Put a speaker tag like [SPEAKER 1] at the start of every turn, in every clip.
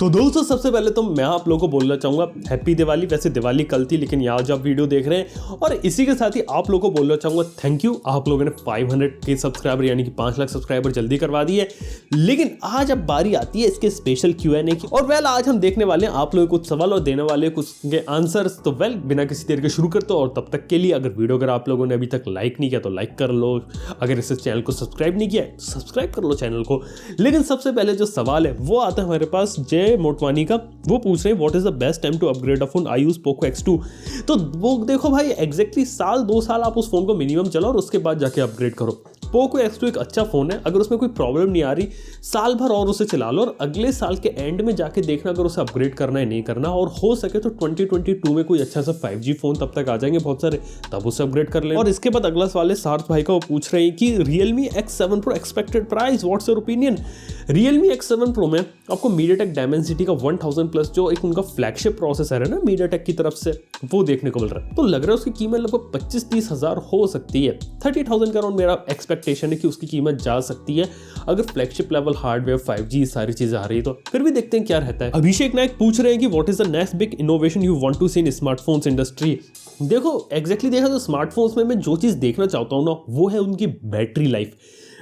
[SPEAKER 1] तो दोस्तों सबसे पहले तो मैं आप लोगों को बोलना चाहूँगा हैप्पी दिवाली। वैसे दिवाली कल थी लेकिन यहाँ जो आप वीडियो देख रहे हैं, और इसी के साथ ही आप लोगों को बोलना चाहूँगा थैंक यू। आप लोगों ने 500 के सब्सक्राइबर यानी कि 5 लाख सब्सक्राइबर जल्दी करवा दिए। लेकिन आज अब बारी आती है इसके स्पेशल Q&A की, और वेल आज हम देखने वाले हैं आप लोगों को कुछ सवाल और देने वाले कुछ के आंसर्स। तो वेल बिना किसी देर के शुरू करते हो, और तब तक के लिए अगर आप लोगों ने अभी तक लाइक नहीं किया तो लाइक कर लो, अगर इस चैनल को सब्सक्राइब नहीं किया तो सब्सक्राइब कर लो चैनल को। लेकिन सबसे पहले जो सवाल है वो आता है हमारे पास जय मोटवानी का। वो पूछ रहे हैं what is the best time to upgrade a phone? I use Poco X2। तो वो देखो भाई एग्जैक्टली साल 2 साल आप उस फोन को मिनिमम चलाओ और उसके बाद जाके अपग्रेड करो। पोको X2 एक अच्छा फोन है, अगर उसमें कोई प्रॉब्लम नहीं आ रही साल भर और उसे चला लो, और अगले साल के एंड में जाके देखना अगर उसे अपग्रेड करना है नहीं करना, और हो सके तो 2022 में कोई अच्छा सा 5G फोन तब तक आ जाएंगे बहुत सारे, तब उसे अपग्रेड कर लें। और इसके बाद अगला सवाल है सार्थ भाई का। वो पूछ रहे हैं कि Realme X7 Pro expected price, what's your opinion? Realme X7 Pro में आपको MediaTek Dimensity का 1000+ जो एक उनका फ्लैगशिप प्रोसेसर है ना MediaTek की तरफ से, वो देखने को मिल रहा है। तो लग रहा है उसकी कीमत लगभग 25-30 हज़ार हो सकती है। 30,000 का अराउंड मेरा एक्सपेक्टेशन है कि उसकी कीमत जा सकती है, अगर फ्लैगशिप लेवल हार्डवेयर 5G सारी चीजें आ रही है तो। फिर भी देखते हैं क्या रहता है। अभिषेक नायक पूछ रहे हैं कि what is the next big innovation you want to see in smartphones industry? देखो एग्जैक्टली देखा तो स्मार्टफोन्स में मैं जो चीज देखना चाहता हूँ ना वो है उनकी बैटरी लाइफ।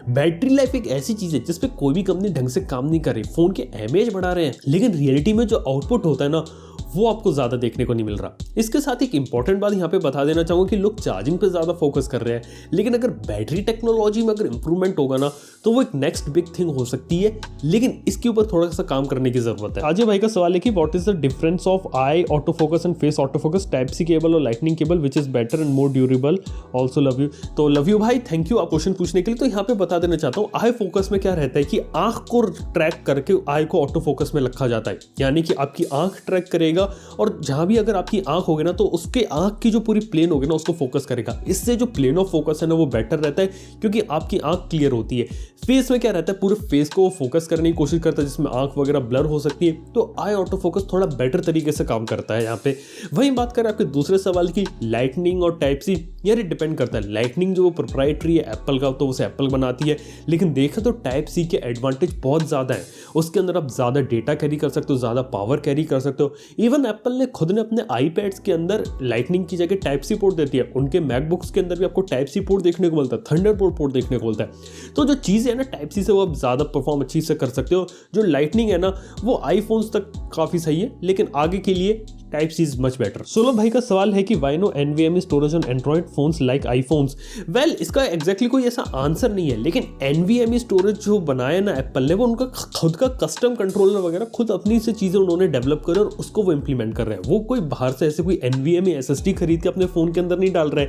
[SPEAKER 1] बैटरी लाइफ एक ऐसी चीज है जिसपे कोई भी कंपनी ढंग से काम नहीं कर रही। फोन के एमएएच बढ़ा रहे हैं लेकिन रियलिटी में जो आउटपुट होता है ना वो आपको ज्यादा देखने को नहीं मिल रहा। इसके साथ एक इंपॉर्टेंट बात यहाँ पे बता देना चाहूंगा कि लोग चार्जिंग पे ज्यादा फोकस कर रहे हैं, लेकिन अगर बैटरी टेक्नोलॉजी में अगर इंप्रूवमेंट होगा ना तो वो एक नेक्स्ट बिग थिंग हो सकती है, लेकिन इसके ऊपर थोड़ा सा काम करने की जरूरत है। अजय भाई का सवाल है कि what is the difference of eye auto focus and face auto focus, type C cable और lightning cable, which is better and more durable? Also love you. तो लव यू भाई, थैंक यू आप क्वेश्चन पूछने के लिए। तो यहाँ पे बता देना चाहता हूँ आई फोकस में क्या रहता है कि आंख को ट्रैक करके आई को ऑटो फोकस में रखा जाता है, यानी कि आपकी आंख ट्रैक करेगा और जहां भी अगर आपकी आंख होगी ना तो उसके आंख की जो पूरी प्लेन होगी ना उसको फोकस करेगा। इससे जो प्लेन ऑफ फोकस है ना वो बेटर रहता है क्योंकि आपकी आंख क्लियर होती है। फेस में क्या रहता है पूरे फेस को फोकस करने की कोशिश करता है जिसमें आंख वगैरह ब्लर हो सकती है, तो आई ऑटो फोकस थोड़ा बेटर तरीके से काम करता है यहाँ पे। वहीं बात करें आपके दूसरे सवाल की लाइटनिंग और टाइप सी, यार ये डिपेंड करता है। लाइटनिंग जो प्रोप्राइटरी है एप्पल का तो उसे एप्पल बनाती है, लेकिन देखा तो टाइप सी के एडवांटेज बहुत ज़्यादा है। उसके अंदर आप ज़्यादा डेटा कैरी कर सकते हो, ज़्यादा पावर कैरी कर सकते हो। इवन एप्पल ने खुद ने अपने आईपैड्स के अंदर लाइटनिंग की जगह टाइप सी पोर्ट देती है। उनके मैकबुक्स के अंदर भी आपको टाइप सी पोर्ट देखने को मिलता है, थंडरबोल्ट पोर्ट देखने को मिलता है। तो जो चीज़ है ना टाइप सी से वो आप ज़्यादा परफॉर्म अच्छी से कर सकते हो। जो लाइटनिंग है ना वो आईफोन्स तक काफ़ी सही है, लेकिन आगे के लिए type C is much better. Sulabh भाई का सवाल है कि why no NVMe storage on android phones like iPhones? Well इसका एग्जैक्टली कोई ऐसा आंसर नहीं है, लेकिन NVMe स्टोरेज जो बनाया ना एप्पल ने वो उनका खुद का कस्टम कंट्रोलर वगैरह खुद अपनी से चीजें उन्होंने डेवलप करे और उसको वो इंप्लीमेंट कर रहे हैं। वो कोई बाहर से ऐसे कोई NVMe SSD खरीद के अपने फोन के अंदर नहीं डाल रहे।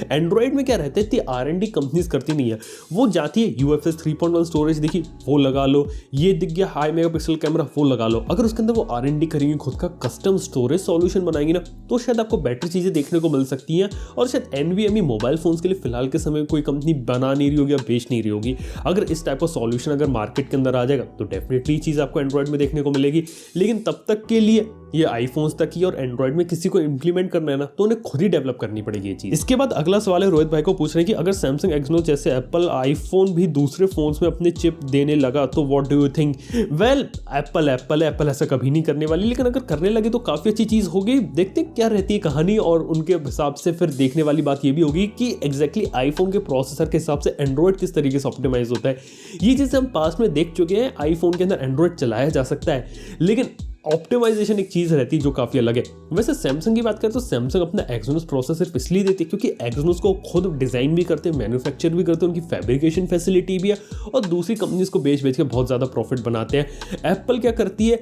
[SPEAKER 1] एंड्रॉइड में क्या रहता है इतनी R&D कंपनीज करती नहीं है, वो जाती है UFS 3.1 स्टोरेज दिखी वो लगा लो, ये दिख गया हाई मेगापिक्सल कैमरा वो लगा लो। अगर उसके अंदर वो R&D करेंगे खुद का कस्टम स्टोरेज सॉल्यूशन बनाएंगे ना तो शायद आपको बेटर चीजें देखने को मिल सकती हैं। और शायद NVMe मोबाइल फोन्स के लिए फिलहाल के समय कोई कंपनी बना नहीं रही होगी या बेच नहीं रही होगी। अगर इस टाइप का सॉल्यूशन अगर मार्केट के अंदर आ जाएगा तो डेफिनेटली चीज आपको एंड्रॉइड में देखने को मिलेगी, लेकिन तब तक के लिए ये आईफोन्स तक ही और एंड्रॉइड में किसी को इंप्लीमेंट करना है ना तो उन्हें खुद ही डेवलप करनी पड़ेगी ये चीज। इसके बाद अगला सवाल है रोहित भाई को पूछ रहे हैं कि अगर सैमसंग एक्सनो जैसे एप्पल आईफोन भी दूसरे फोन्स में अपने चिप देने लगा तो what do you think? Well Apple ऐसा कभी नहीं करने वाली, लेकिन अगर करने लगे तो काफी अच्छी चीज होगी। देखते क्या रहती है कहानी, और उनके हिसाब से फिर देखने वाली बात ये भी होगी कि एग्जैक्टली आईफोन के प्रोसेसर के हिसाब से एंड्रॉइड किस तरीके से ऑप्टिमाइज होता है। ये चीजें हम पास में देख चुके हैं, आईफोन के अंदर एंड्रॉइड चलाया जा सकता है, लेकिन ऑप्टिमाइजेशन एक चीज रहती है जो काफी अलग है। वैसे सैमसंग की बात करें तो सैमसंग अपना एक्सोनस प्रोसेसर सिर्फ इसलिए देती है क्योंकि एक्सोनस को खुद डिजाइन भी करते हैं, मैन्युफैक्चर भी करते हैं, उनकी फैब्रिकेशन फैसिलिटी भी है, और दूसरी कंपनीज को बेच के बहुत ज्यादा प्रॉफिट बनाते हैं। एप्पल क्या करती है,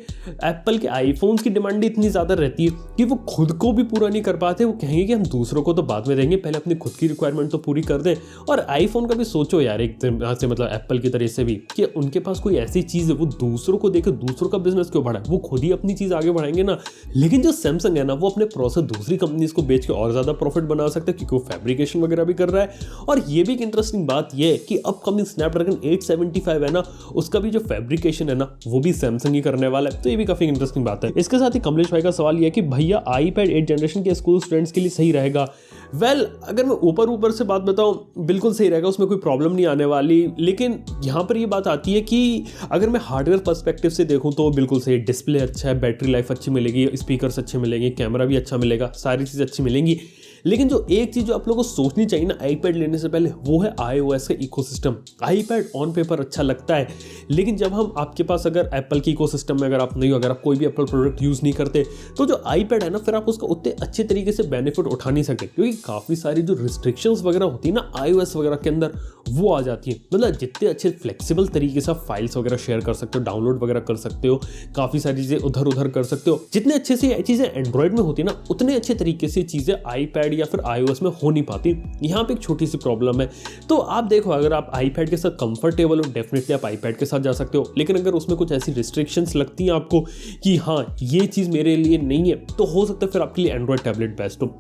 [SPEAKER 1] एप्पल के आईफोन्स की डिमांड इतनी ज्यादा रहती है कि वो खुद को भी पूरा नहीं कर पाते। वो कहेंगे कि हम दूसरों को तो बाद में देंगे, पहले अपनी खुद की रिक्वायरमेंट तो पूरी कर दें। और आईफोन का भी सोचो यार एक तरह से, मतलब एप्पल की तरह से भी, कि उनके पास कोई ऐसी चीज है वो दूसरों को देकर दूसरों का बिजनेस क्यों बढ़ाए, वो खुद ही ही अपनी चीज़ आगे बढ़ाएंगे ना, लेकिन जो सैमसंग है ना वो अपने प्रोसेसर दूसरी कंपनीज को बेच के और ज़्यादा प्रॉफिट बना सकता है, क्योंकि वो फैब्रिकेशन वगैरह भी कर रहा है। और ये भी एक इंटरेस्टिंग बात ये है कि अपकमिंग स्नैपड्रैगन 875 है ना, उसका भी जो फैब्रिकेशन है ना वो भी सैमसंग ही करने वाला है। तो ये भी काफ़ी इंटरेस्टिंग बात है। इसके साथ ही कमलेश भाई का सवाल ये है कि भैया आईपैड 8 जनरेशन के स्कूल स्टूडेंट्स के लिए सही रहेगा? वेल, अगर मैं ऊपर से बात बताऊं, बिल्कुल सही रहेगा, उसमें कोई प्रॉब्लम नहीं आने वाली। लेकिन यहाँ पर ये बात आती है कि अगर मैं हार्डवेयर पर्सपेक्टिव से देखूं तो बिल्कुल सही, डिस्प्ले अच्छा है, बैटरी लाइफ अच्छी मिलेगी, स्पीकर्स अच्छे मिलेंगे, कैमरा भी अच्छा मिलेगा, सारी चीज़ अच्छी मिलेंगी। लेकिन जो एक चीज़ जो आप लोगों को सोचनी चाहिए ना आईपैड लेने से पहले, वो है iOS का इकोसिस्टम। आईपैड ऑन पेपर अच्छा लगता है, लेकिन जब हम आपके पास अगर एप्पल की इकोसिस्टम में अगर आप नहीं हो, अगर आप कोई भी एप्पल प्रोडक्ट यूज़ नहीं करते, तो जो आईपैड है ना फिर आप उसका उतने अच्छे तरीके से बेनिफिट उठा नहीं सकते, क्योंकि काफ़ी सारी जो रिस्ट्रिक्शंस वगैरह होती है ना iOS वगैरह के अंदर, वो आ जाती है। मतलब जितने अच्छे फ्लेक्सिबल तरीके से आप फाइल्स वगैरह शेयर कर सकते हो, डाउनलोड वगैरह कर सकते हो, काफ़ी सारी चीज़ें उधर उधर कर सकते हो, जितने अच्छे से ये चीज़ें एंड्रॉइड में होती है ना, उतने अच्छे तरीके से चीज़ें आईपैड या फिर iOS में हो नहीं पाती। यहाँ पे एक छोटी सी प्रॉब्लम है। तो आप देखो, अगर आप आईपैड के साथ कंफर्टेबल हो, डेफिनेटली आप आईपैड के साथ जा सकते हो। लेकिन अगर उसमें कुछ ऐसी रिस्ट्रिक्शंस लगती हैं आपको कि हाँ ये चीज़ मेरे लिए नहीं है, तो हो सकता है फिर आपके लिए एंड्रॉइड टैबलेट बेस्ट हो।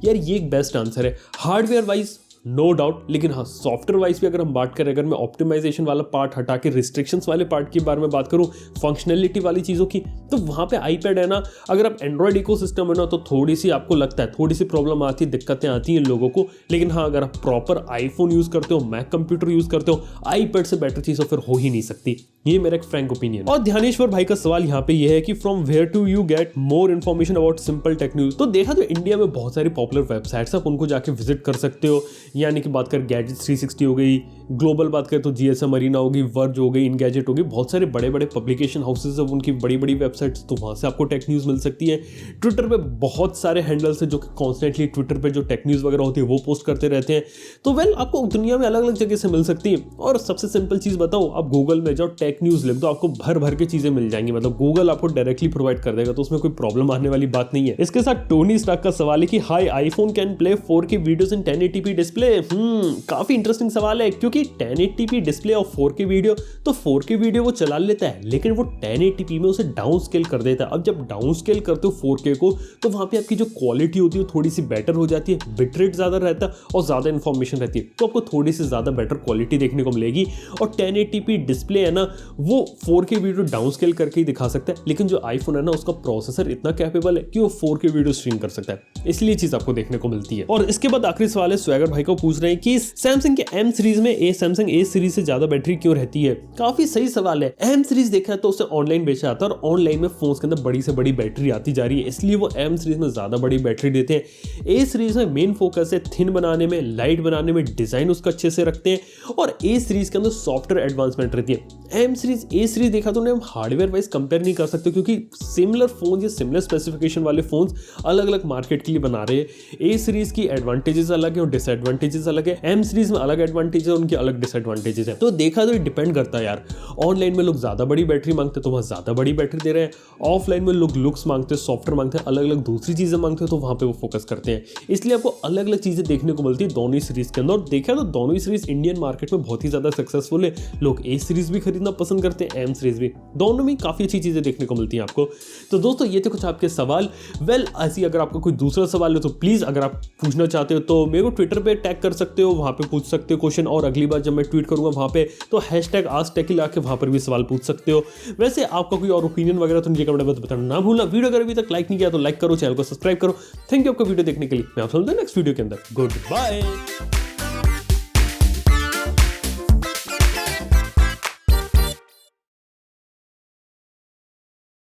[SPEAKER 1] यार ये एक बेस्ट आंसर है हार्डवेयर वाइज, नो डाउट। लेकिन हाँ, सॉफ्टवेयर वाइज भी अगर हम बात करें, अगर मैं ऑप्टिमाइजेशन वाला पार्ट हटा के रिस्ट्रिक्शंस वाले पार्ट के बारे में बात करूँ, फंक्शनैलिटी वाली चीज़ों की, तो वहाँ पे आईपैड है ना, अगर आप एंड्रॉइड इकोसिस्टम है ना, तो थोड़ी सी आपको लगता है, थोड़ी सी प्रॉब्लम आती है, दिक्कतें आती हैं लोगों को। लेकिन हाँ, अगर आप प्रॉपर आईफोन यूज़ करते हो, मैक कंप्यूटर यूज़ करते हो, आईपैड से बेटर चीज़ फिर हो ही नहीं सकती। ये मेरा एक फ्रैंक ओपिनियन। और ध्यानेश्वर भाई का सवाल यहाँ पे ये है कि from where to you get more information about simple tech news? तो देखा तो इंडिया में बहुत सारी पॉपुलर वेबसाइट्स, आप उनको जाके विजिट कर सकते हो। यानी कि बात कर गैजेट्स 360 हो गई, ग्लोबल बात करें तो GSM अरीना होगी, वर्ज हो गई, इनगैजेट होगी, बहुत सारे बड़े बड़े पब्लिकेशन हाउसेज है, उनकी बड़ी बड़ी वेबसाइट्स, तो वहाँ से आपको टेक न्यूज़ मिल सकती है। ट्विटर पे बहुत सारे हैंडल्स है जो कि कॉन्स्टेंटली ट्विटर पे जो टेक न्यूज़ वगैरह होती है वो पोस्ट करते रहते हैं। तो वेल, आपको दुनिया में अलग अलग जगह से मिल सकती है। और सबसे सिंपल चीज़ बताओ, आप गूगल में जाओ, टेक न्यूज़ लिख दो, आपको भर भर के चीज़ें मिल जाएंगी। मतलब गूगल आपको डायरेक्टली प्रोवाइड कर देगा, तो उसमें कोई प्रॉब्लम आने वाली बात नहीं है। इसके साथ टोनी स्टार्क का सवाल है कि high iPhone can play 4K videos in 1080p display. काफी इंटरेस्टिंग सवाल है, क्योंकि 1080p डिस्प्ले और 4K वीडियो, तो 4K वीडियो वो चला लेता है, लेकिन वो 1080p में उसे डाउन स्केल कर देता है। अब जब डाउन स्केल करते हो 4K को, तो वहां पे आपकी जो क्वालिटी होती है थोड़ी सी बेटर हो जाती है, बिट रेट ज्यादा रहता है और ज्यादा इंफॉर्मेशन रहती है, तो आपको थोड़ी सी ज्यादा बेटर क्वालिटी देखने को मिलेगी। और 1080p डिस्प्ले है ना, वो 4K वीडियो डाउन स्केल करके ही दिखा सकता है, लेकिन जो आईफोन है ना, उसका प्रोसेसर इतना कैपेबल है कि वो 4K वीडियो स्ट्रीम कर सकता है, इसलिए चीज आपको देखने को मिलती है। और इसके बाद आखिरी सवाल है, स्वैगर भाई को पूछ रहे हैं कि सैमसंग के M सीरीज में सैमसंग A सीरीज से ज्यादा बैटरी क्यों रहती है? काफी सही सवाल है। M सीरीज देखा है तो उसे ऑनलाइन बेचा जाता है, और ऑनलाइन में फोन्स के अंदर बड़ी से बड़ी बैटरी आती जा रही है, इसलिए वो M सीरीज में ज्यादा बड़ी बैटरी देते हैं। A सीरीज में मेन फोकस है थिन बनाने में, लाइट बनाने में, डिजाइन उसका अच्छे से रखते हैं, और A सीरीज के अंदर सॉफ्टवेयर एडवांसमेंट रहती है। M सीरीज A सीरीज देखा तो हम हार्डवेयर वाइज कंपेयर नहीं कर सकते, क्योंकि सिमिलर फोन या सिमिलर स्पेसिफिकेशन वाले फोन्स अलग अलग मार्केट के लिए बना रहे हैं। A सीरीज की एडवांटेजेस अलग है और डिसएडवांटेजेस अलग है, M सीरीज में अलग एडवांटेजेस है, उनके अलग डिसएडवांटेजेस है। तो देखा तो डिपेंड करता है यार। ऑनलाइन में लोग ज्यादा बड़ी बैटरी मांगते हैं तो वहाँ ज्यादा बड़ी बैटरी दे रहे हैं, ऑफलाइन में लोग लुक्स मांगते हैं, सॉफ्टवेयर मांगते हैं, अलग अलग दूसरी चीजें मांगते हैं, तो वहाँ पे वो फोकस करते हैं। इसलिए आपको अलग अलग चीजें देखने को मिलती है दोनों ही सीरीज के अंदर। और देखा तो दोनों ही सीरीज इंडियन मार्केट में बहुत ही ज्यादा सक्सेसफुल है, लोग A सीरीज भी खरीदना पसंद करते हैं, M सीरीज भी, दोनों में काफी अच्छी चीजें देखने को मिलती हैं आपको। तो दोस्तों ये थे कुछ आपके सवाल। वेल, ऐसी अगर आपका कोई दूसरा सवाल है तो प्लीज अगर आप पूछना चाहते हो तो मेरे को ट्विटर पे टैग कर सकते हो, वहां पे पूछ सकते हो क्वेश्चन, और अगली बार जब मैं ट्वीट करूंगा वहां पे तो #AskTech लाके वहां पर भी सवाल पूछ सकते हो। वैसे आपका कोई और ओपिनियन वगैरह तो नीचे कमेंट में बताना ना भूलना। वीडियो अगर अभी तक लाइक नहीं किया तो लाइक करो, चैनल को सब्सक्राइब करो। थैंक यू आपका वीडियो देखने के लिए। मैं आपसे मिलता हूं नेक्स्ट वीडियो के अंदर। Good bye.